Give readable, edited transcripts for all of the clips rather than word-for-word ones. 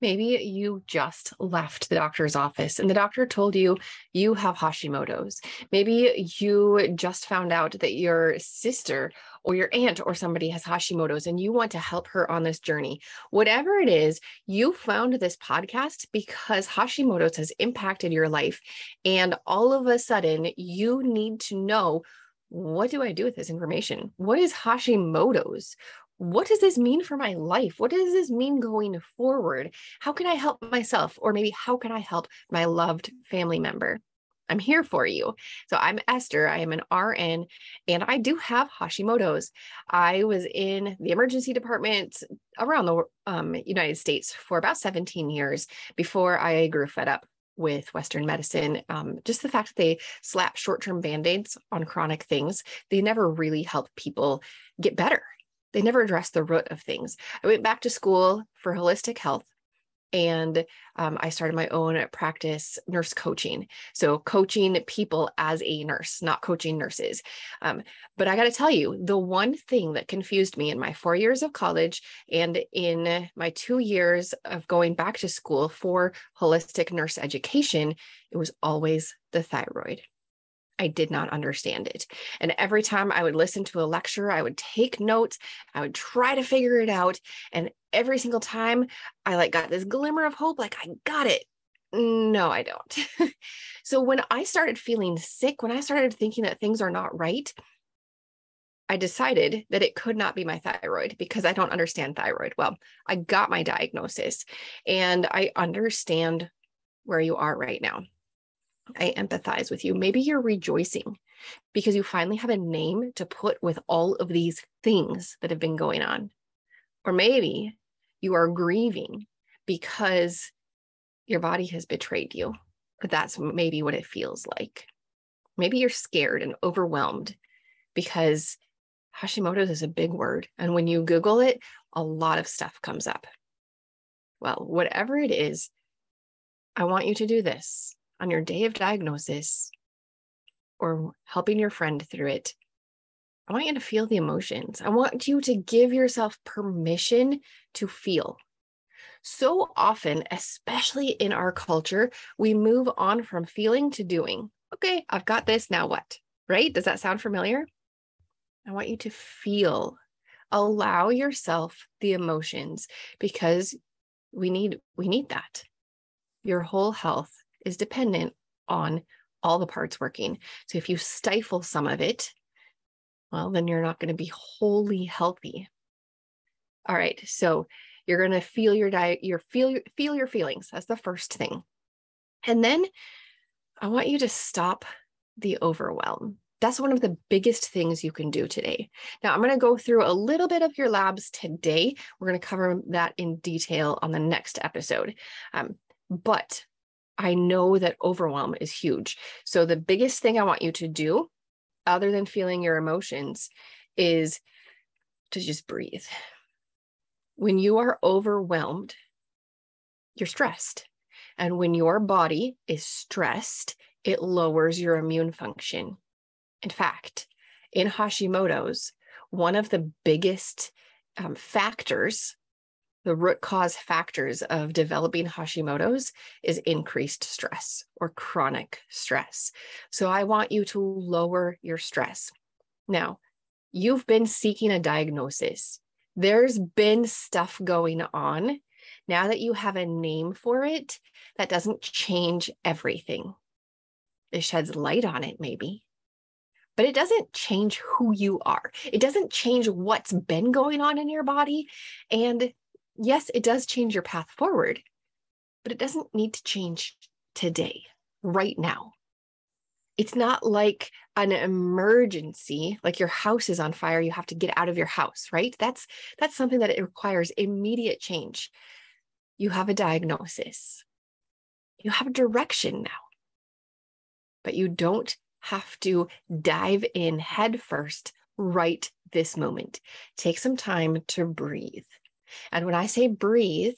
Maybe you just left the doctor's office and the doctor told you you have Hashimoto's. Maybe you just found out that your sister or your aunt or somebody has Hashimoto's and you want to help her on this journey. Whatever it is, you found this podcast because Hashimoto's has impacted your life. And all of a sudden, you need to know, what do I do with this information? What is Hashimoto's? What does this mean for my life? What does this mean going forward? How can I help myself? Or maybe how can I help my loved family member? I'm here for you. So I'm Esther. I am an RN and I do have Hashimoto's. I was in the emergency department around the United States for about 17 years before I grew fed up with Western medicine. Just the fact that they slap short-term Band-Aids on chronic things, they never really help people get better. They never address the root of things. I went back to school for holistic health and I started my own practice, nurse coaching. So coaching people as a nurse, not coaching nurses. But I got to tell you, the one thing that confused me in my 4 years of college and in my 2 years of going back to school for holistic nurse education, it was always the thyroid. I did not understand it. And every time I would listen to a lecture, I would take notes, I would try to figure it out. And every single time I got this glimmer of hope, I got it. No, I don't. So when I started feeling sick, when I started thinking that things are not right, I decided that it could not be my thyroid because I don't understand thyroid. Well, I got my diagnosis and I understand where you are right now. I empathize with you. Maybe you're rejoicing because you finally have a name to put with all of these things that have been going on. Or maybe you are grieving because your body has betrayed you. But that's maybe what it feels like. Maybe you're scared and overwhelmed because Hashimoto's is a big word. And when you Google it, a lot of stuff comes up. Well, whatever it is, I want you to do this. On your day of diagnosis or helping your friend through it, I want you to feel the emotions. I want you to give yourself permission to feel. So often, especially in our culture, we move on from feeling to doing. Okay, I've got this, now what? Right? Does that sound familiar? I want you to feel. Allow yourself the emotions because we need that. Your whole health is dependent on all the parts working. So if you stifle some of it, well, then you're not going to be wholly healthy. All right. So you're going to feel feel your feelings. That's the first thing. And then I want you to stop the overwhelm. That's one of the biggest things you can do today. Now, I'm going to go through a little bit of your labs today. We're going to cover that in detail on the next episode. But I know that overwhelm is huge. So the biggest thing I want you to do, other than feeling your emotions, is to just breathe. When you are overwhelmed, you're stressed. And when your body is stressed, it lowers your immune function. In fact, in Hashimoto's, one of the biggest factors, the root cause factors of developing Hashimoto's is increased stress or chronic stress. So I want you to lower your stress. Now, you've been seeking a diagnosis. There's been stuff going on. Now that you have a name for it, that doesn't change everything. It sheds light on it, maybe. But it doesn't change who you are. It doesn't change what's been going on in your body. And yes, it does change your path forward, but it doesn't need to change today, right now. It's not like an emergency, like your house is on fire, you have to get out of your house, right? That's something that it requires immediate change. You have a diagnosis. You have a direction now, but you don't have to dive in head first right this moment. Take some time to breathe. And when I say breathe,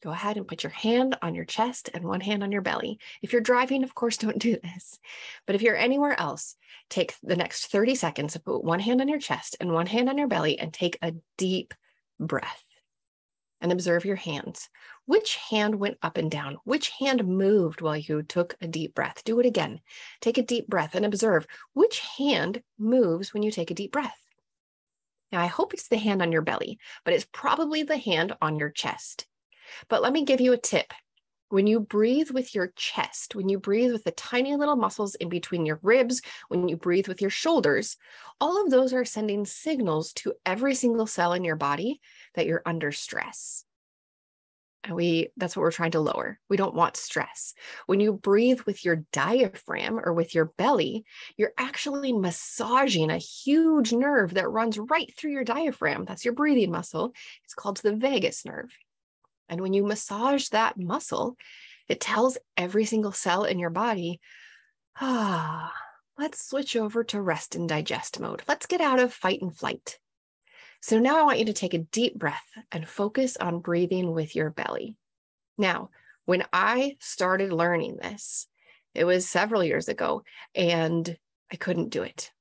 go ahead and put your hand on your chest and one hand on your belly. If you're driving, of course, don't do this. But if you're anywhere else, take the next 30 seconds to put one hand on your chest and one hand on your belly and take a deep breath. and observe your hands. Which hand went up and down? Which hand moved while you took a deep breath? Do it again. Take a deep breath and observe which hand moves when you take a deep breath. Now, I hope it's the hand on your belly, but it's probably the hand on your chest. But let me give you a tip. When you breathe with your chest, when you breathe with the tiny little muscles in between your ribs, when you breathe with your shoulders, all of those are sending signals to every single cell in your body that you're under stress. And that's what we're trying to lower. We don't want stress. When you breathe with your diaphragm or with your belly, you're actually massaging a huge nerve that runs right through your diaphragm. That's your breathing muscle. It's called the vagus nerve. And when you massage that muscle, it tells every single cell in your body, let's switch over to rest and digest mode. Let's get out of fight and flight. So now I want you to take a deep breath and focus on breathing with your belly. Now, when I started learning this, it was several years ago, and I couldn't do it.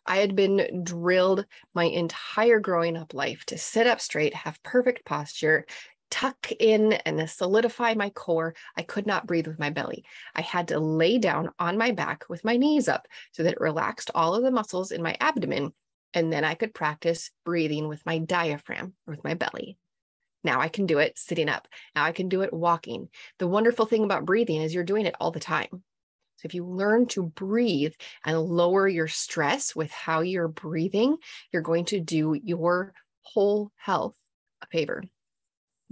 I had been drilled my entire growing up life to sit up straight, have perfect posture, tuck in and solidify my core. I could not breathe with my belly. I had to lay down on my back with my knees up so that it relaxed all of the muscles in my abdomen. And then I could practice breathing with my diaphragm, or with my belly. Now I can do it sitting up. Now I can do it walking. The wonderful thing about breathing is you're doing it all the time. So if you learn to breathe and lower your stress with how you're breathing, you're going to do your whole health a favor.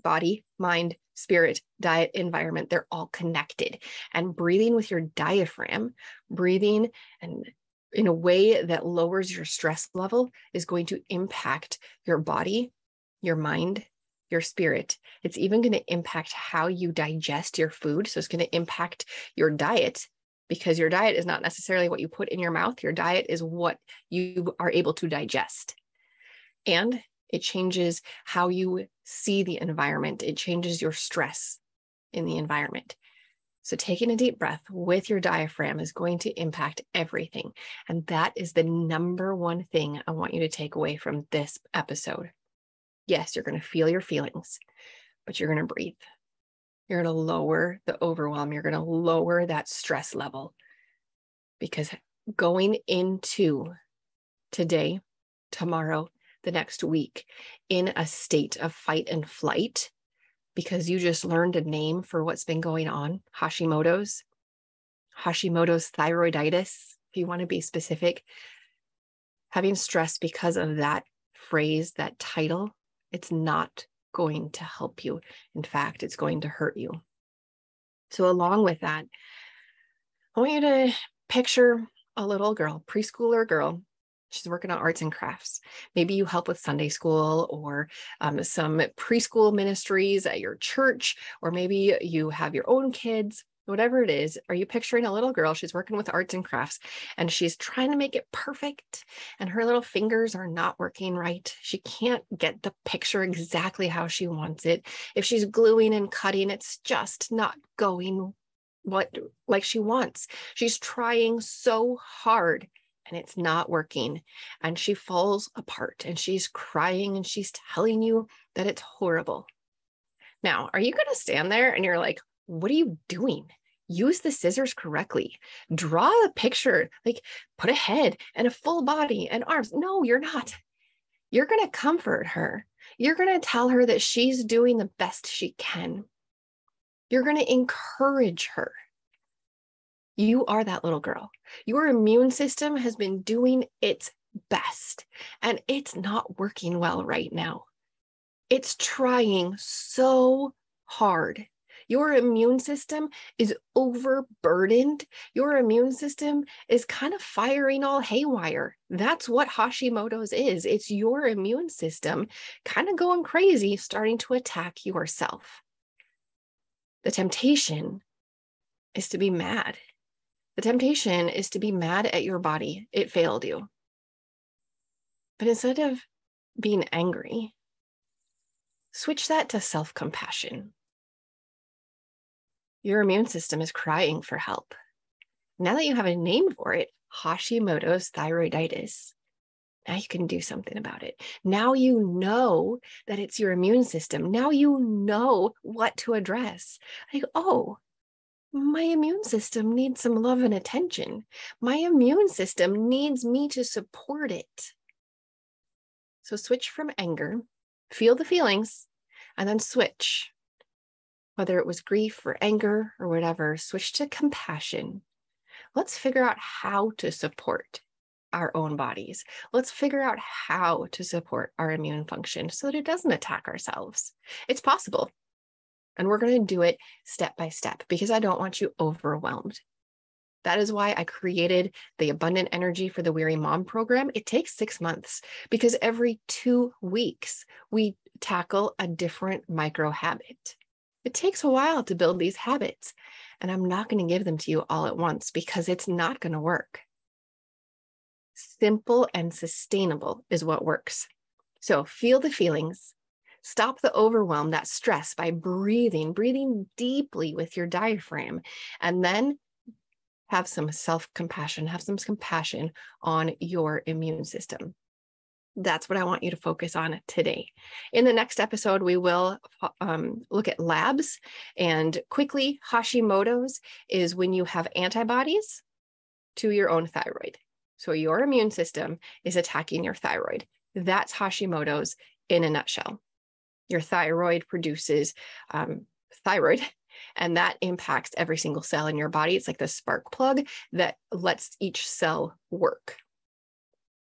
Body, mind, spirit, diet, environment, they're all connected. And breathing with your diaphragm, breathing and in a way that lowers your stress level is going to impact your body, your mind, your spirit. It's even going to impact how you digest your food. So it's going to impact your diet, because your diet is not necessarily what you put in your mouth. Your diet is what you are able to digest. And it changes how you see the environment. It changes your stress in the environment. So taking a deep breath with your diaphragm is going to impact everything. And that is the number one thing I want you to take away from this episode. Yes, you're going to feel your feelings, but you're going to breathe. You're going to lower the overwhelm. You're going to lower that stress level, because going into today, tomorrow, the next week in a state of fight and flight, because you just learned a name for what's been going on, Hashimoto's thyroiditis, if you want to be specific, having stress because of that phrase, that title, it's not going to help you. In fact, it's going to hurt you. So along with that, I want you to picture a little girl, preschooler girl. She's working on arts and crafts. Maybe you help with Sunday school or some preschool ministries at your church, or maybe you have your own kids, whatever it is. Are you picturing a little girl? She's working with arts and crafts and she's trying to make it perfect, and her little fingers are not working right. She can't get the picture exactly how she wants it. If she's gluing and cutting, it's just not going like she wants. She's trying so hard and it's not working, and she falls apart and she's crying and she's telling you that it's horrible. Now, are you going to stand there and you're like, what are you doing? Use the scissors correctly. Draw a picture, like put a head and a full body and arms. No, you're not. You're going to comfort her. You're going to tell her that she's doing the best she can. You're going to encourage her. You are that little girl. Your immune system has been doing its best, and it's not working well right now. It's trying so hard. Your immune system is overburdened. Your immune system is kind of firing all haywire. That's what Hashimoto's is. It's your immune system kind of going crazy, starting to attack yourself. The temptation is to be mad. The temptation is to be mad at your body. It failed you. But instead of being angry, switch that to self-compassion. Your immune system is crying for help. Now that you have a name for it, Hashimoto's thyroiditis, Now you can do something about it. Now you know that it's your immune system. Now you know what to address. Like, oh, my immune system needs some love and attention. My immune system needs me to support it. So switch from anger, feel the feelings, and then switch. Whether it was grief or anger or whatever, switch to compassion. Let's figure out how to support our own bodies. Let's figure out how to support our immune function so that it doesn't attack ourselves. It's possible. And we're going to do it step by step because I don't want you overwhelmed. That is why I created the Abundant Energy for the Weary Mom program. It takes 6 months because every 2 weeks we tackle a different micro habit. It takes a while to build these habits, and I'm not going to give them to you all at once because it's not going to work. Simple and sustainable is what works. So feel the feelings, stop the overwhelm, that stress by breathing deeply with your diaphragm, and then have some self-compassion, have some compassion on your immune system. That's what I want you to focus on today. In the next episode, we will look at labs, and quickly, Hashimoto's is when you have antibodies to your own thyroid. So your immune system is attacking your thyroid. That's Hashimoto's in a nutshell. Your thyroid produces thyroid, and that impacts every single cell in your body. It's like the spark plug that lets each cell work.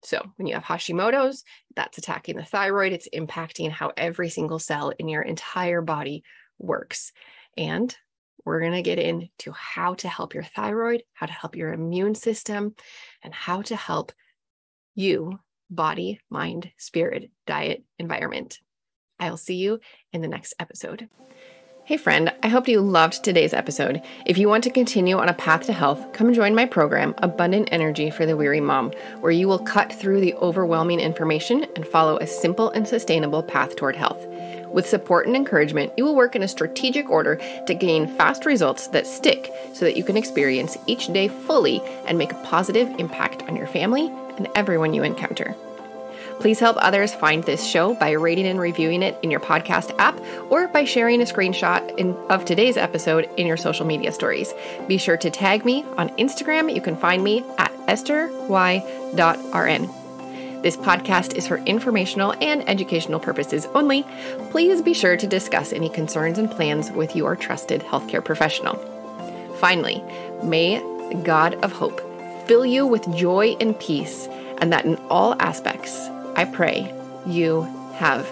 So when you have Hashimoto's, that's attacking the thyroid. It's impacting how every single cell in your entire body works. And we're going to get into how to help your thyroid, how to help your immune system, and how to help you, body, mind, spirit, diet, environment. I'll see you in the next episode. Hey friend, I hope you loved today's episode. If you want to continue on a path to health, come join my program, Abundant Energy for the Weary Mom, where you will cut through the overwhelming information and follow a simple and sustainable path toward health. With support and encouragement, you will work in a strategic order to gain fast results that stick so that you can experience each day fully and make a positive impact on your family and everyone you encounter. Please help others find this show by rating and reviewing it in your podcast app or by sharing a screenshot of today's episode in your social media stories. Be sure to tag me on Instagram. You can find me at estherY.rn. This podcast is for informational and educational purposes only. Please be sure to discuss any concerns and plans with your trusted healthcare professional. Finally, may the God of hope fill you with joy and peace, and that in all aspects, I pray you have